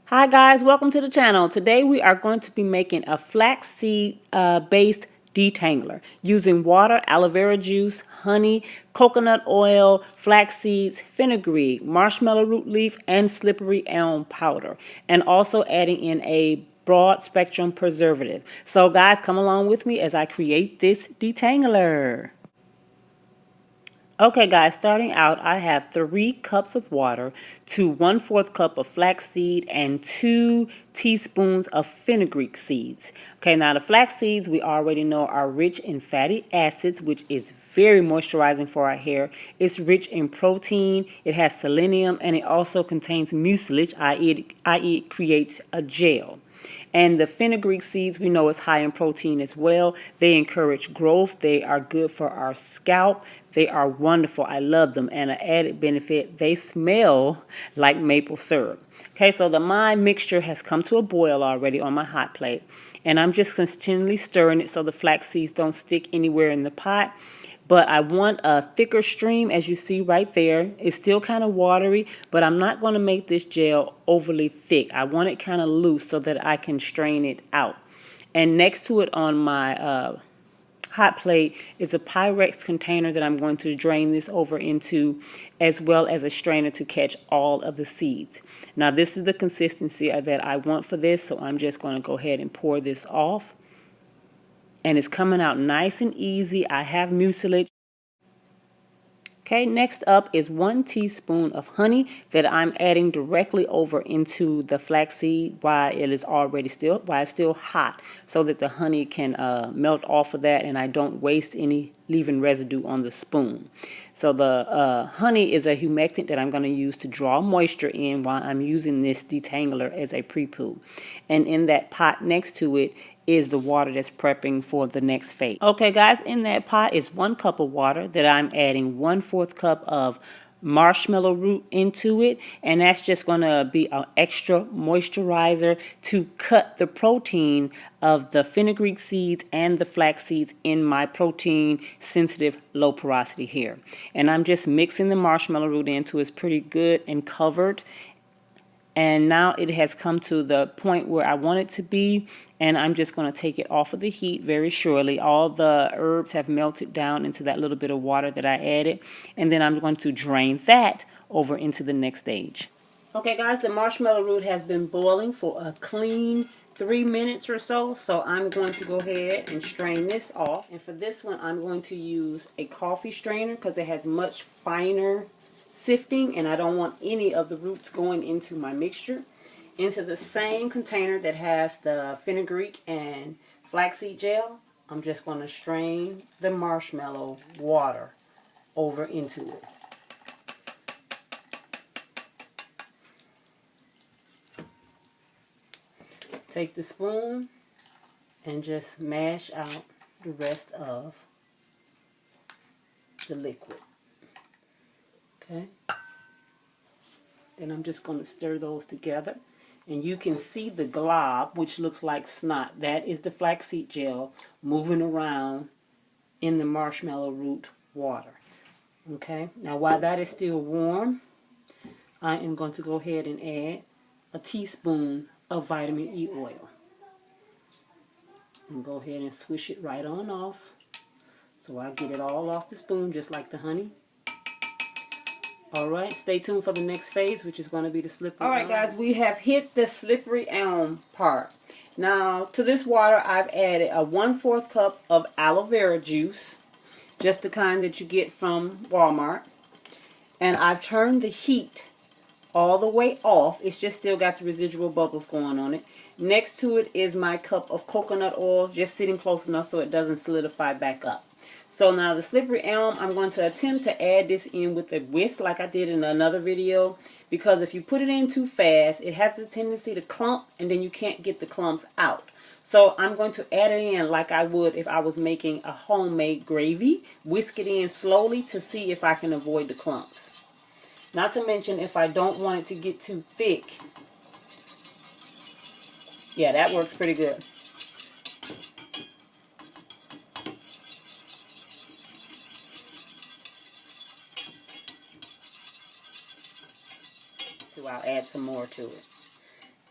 Hi guys, welcome to the channel. Today we are going to be making a flaxseed based detangler using water, aloe vera juice, honey, coconut oil, flax seeds, fenugreek, marshmallow root leaf, and slippery elm powder, and also adding in a broad spectrum preservative. So guys, come along with me as I create this detangler. Okay guys, starting out, I have 3 cups of water to 1/4 cup of flaxseed and 2 teaspoons of fenugreek seeds. Okay, now the flax seeds we already know are rich in fatty acids, which is very moisturizing for our hair. It's rich in protein, it has selenium, and it also contains mucilage, i.e. it creates a gel. And the fenugreek seeds we know is high in protein as well. They encourage growth. They are good for our scalp. They are wonderful. I love them. And an added benefit, they smell like maple syrup. Okay, so my mixture has come to a boil already on my hot plate. And I'm just continually stirring it so the flax seeds don't stick anywhere in the pot. But I want a thicker stream, as you see right there. It's still kind of watery, but I'm not going to make this gel overly thick. I want it kind of loose so that I can strain it out. And next to it on my hot plate is a Pyrex container that I'm going to drain this over into, as well as a strainer to catch all of the seeds. Now this is the consistency that I want for this, so I'm just going to go ahead and pour this off. And it's coming out nice and easy. I have mucilage. Okay, next up is 1 teaspoon of honey that I'm adding directly over into the flaxseed while it's still hot, so that the honey can melt off of that and I don't waste any leaving residue on the spoon. So the honey is a humectant that I'm going to use to draw moisture in while I'm using this detangler as a pre-poo. And in that pot next to it is the water that's prepping for the next phase. Okay guys, in that pot is 1 cup of water that I'm adding 1/4 cup of marshmallow root into it, and that's just going to be an extra moisturizer to cut the protein of the fenugreek seeds and the flax seeds in my protein sensitive low porosity hair. And I'm just mixing the marshmallow root into it's pretty good and covered. And now it has come to the point where I want it to be, and I'm just going to take it off of the heat very surely. All the herbs have melted down into that little bit of water that I added, and then I'm going to drain that over into the next stage. Okay guys, the marshmallow root has been boiling for a clean 3 minutes or so, so I'm going to go ahead and strain this off. And for this one, I'm going to use a coffee strainer because it has much finer sifting, and I don't want any of the roots going into my mixture. Into the same container that has the fenugreek and flaxseed gel, I'm just going to strain the marshmallow water over into it. Take the spoon and just mash out the rest of the liquid. Okay. Then I'm just going to stir those together. And you can see the glob, which looks like snot. That is the flaxseed gel moving around in the marshmallow root water. Okay. Now while that is still warm, I am going to go ahead and add a teaspoon of vitamin E oil. And go ahead and swish it right on off. So I get it all off the spoon just like the honey. Alright, stay tuned for the next phase, which is going to be the slippery elm. Alright guys, we have hit the slippery elm part. Now, to this water, I've added a 1/4 cup of aloe vera juice. Just the kind that you get from Walmart. And I've turned the heat all the way off. It's just still got the residual bubbles going on it. Next to it is my cup of coconut oil, just sitting close enough so it doesn't solidify back up. So now the slippery elm, I'm going to attempt to add this in with a whisk like I did in another video, because if you put it in too fast, it has the tendency to clump and then you can't get the clumps out. So I'm going to add it in like I would if I was making a homemade gravy. Whisk it in slowly to see if I can avoid the clumps. Not to mention if I don't want it to get too thick. Yeah, that works pretty good. So I'll add some more to it.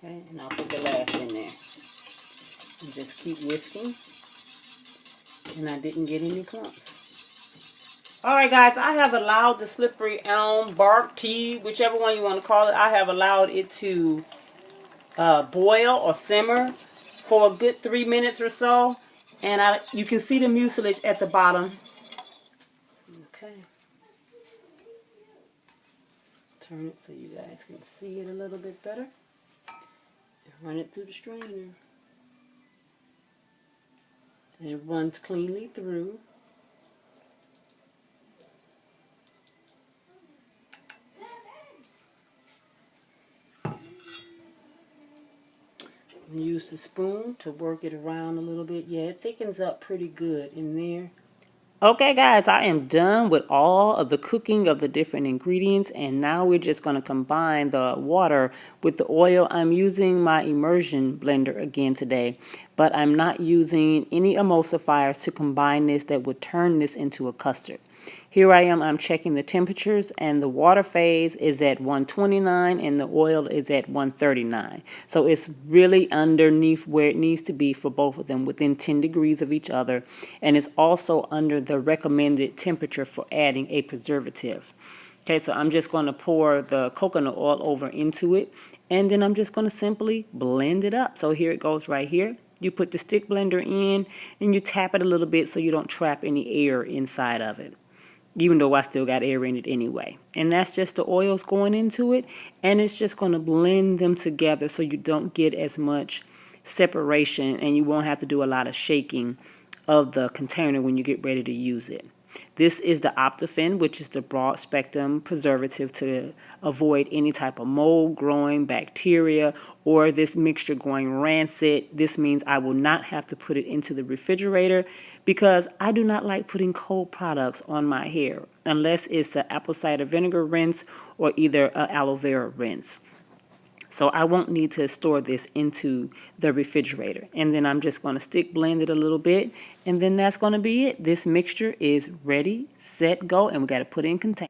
Okay, and I'll put the last in there. And just keep whisking. And I didn't get any clumps. Alright guys, I have allowed the slippery elm bark tea, whichever one you want to call it, I have allowed it to boil or simmer for a good 3 minutes or so. And you can see the mucilage at the bottom. Okay. Turn it so you guys can see it a little bit better. And run it through the strainer. And it runs cleanly through. Use the spoon to work it around a little bit. Yeah, it thickens up pretty good in there. Okay guys, I am done with all of the cooking of the different ingredients, and now we're just going to combine the water with the oil. I'm using my immersion blender again today, but I'm not using any emulsifiers to combine this that would turn this into a custard. Here I am, I'm checking the temperatures, and the water phase is at 129 and the oil is at 139. So it's really underneath where it needs to be for both of them, within 10 degrees of each other. And it's also under the recommended temperature for adding a preservative. Okay, so I'm just going to pour the coconut oil over into it, and then I'm just going to simply blend it up. So here it goes right here. You put the stick blender in and you tap it a little bit so you don't trap any air inside of it, even though I still got air in it anyway. And that's just the oils going into it, and it's just going to blend them together so you don't get as much separation, and you won't have to do a lot of shaking of the container when you get ready to use it. This is the Optiphen, which is the broad spectrum preservative to avoid any type of mold growing, bacteria, or this mixture going rancid. This means I will not have to put it into the refrigerator, because I do not like putting cold products on my hair unless it's an apple cider vinegar rinse or either an aloe vera rinse. So I won't need to store this into the refrigerator. And then I'm just going to stick blend it a little bit, and then that's going to be it. This mixture is ready, set, go, and we got to put it in container.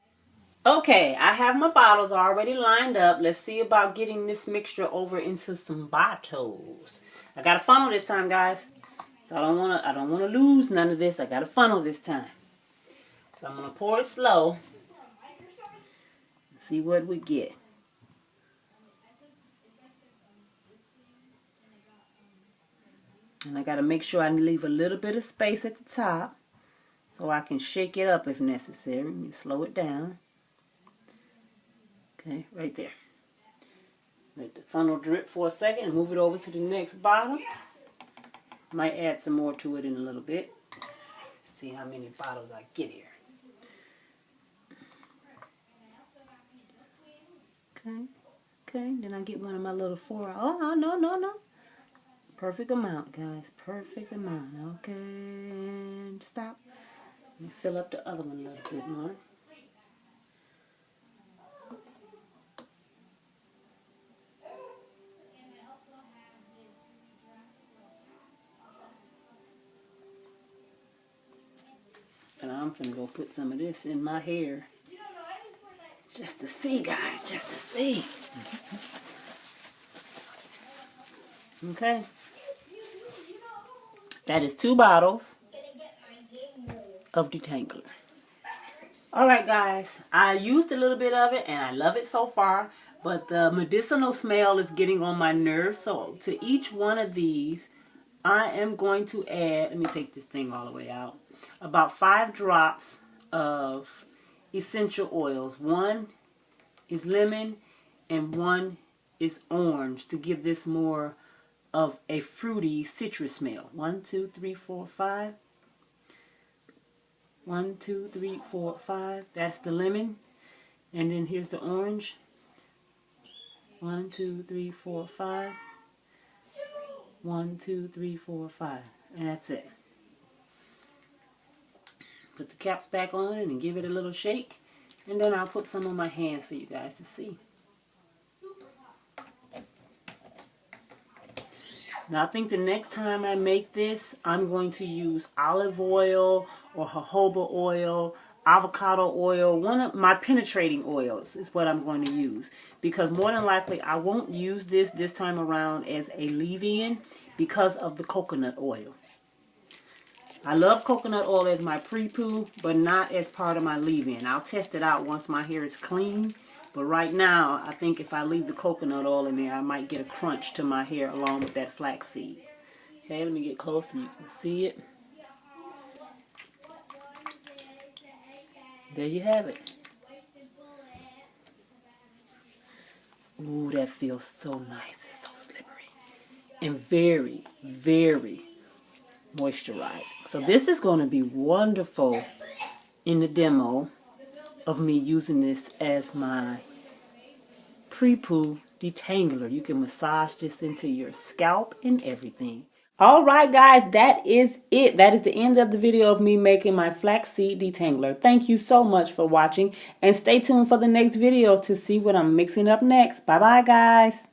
Okay, I have my bottles already lined up. Let's see about getting this mixture over into some bottles. I got a funnel this time, guys. So I don't want to lose none of this. I got a funnel this time. So I'm going to pour it slow and see what we get. And I got to make sure I leave a little bit of space at the top so I can shake it up if necessary. Let me slow it down. Okay, right there. Let the funnel drip for a second and move it over to the next bottle. Might add some more to it in a little bit. See how many bottles I get here. Okay, then I get one of my little 4. Oh, no. Perfect amount, guys. Perfect amount. Okay, and stop. Let me fill up the other one a little bit more. And I'm going to go put some of this in my hair. Just to see, guys. Just to see. Okay. That is 2 bottles of Detangler. Alright, guys. I used a little bit of it, and I love it so far. But the medicinal smell is getting on my nerves. So to each one of these, I am going to add, let me take this thing all the way out, about 5 drops of essential oils. 1 is lemon and 1 is orange, to give this more of a fruity citrus smell. 1, 2, 3, 4, 5. 1, 2, 3, 4, 5. That's the lemon. And then here's the orange. 1, 2, 3, 4, 5. 1, 2, 3, 4, 5. And that's it. Put the caps back on and give it a little shake. And then I'll put some on my hands for you guys to see. Now I think the next time I make this, I'm going to use olive oil or jojoba oil. avocado oil. One of my penetrating oils is what I'm going to use, because more than likely I won't use this time around as a leave-in because of the coconut oil. I love coconut oil as my pre-poo, but not as part of my leave-in. I'll test it out once my hair is clean. But right now, I think if I leave the coconut oil in there, I might get a crunch to my hair along with that flaxseed. Okay, let me get close so you can see it. There you have it. Ooh, that feels so nice. It's so slippery. And very, very moisturizing. So this is going to be wonderful in the demo of me using this as my pre-poo detangler. You can massage this into your scalp and everything. All right, guys, that is it. That is the end of the video of me making my flaxseed detangler. Thank you so much for watching, and stay tuned for the next video to see what I'm mixing up next. Bye-bye, guys.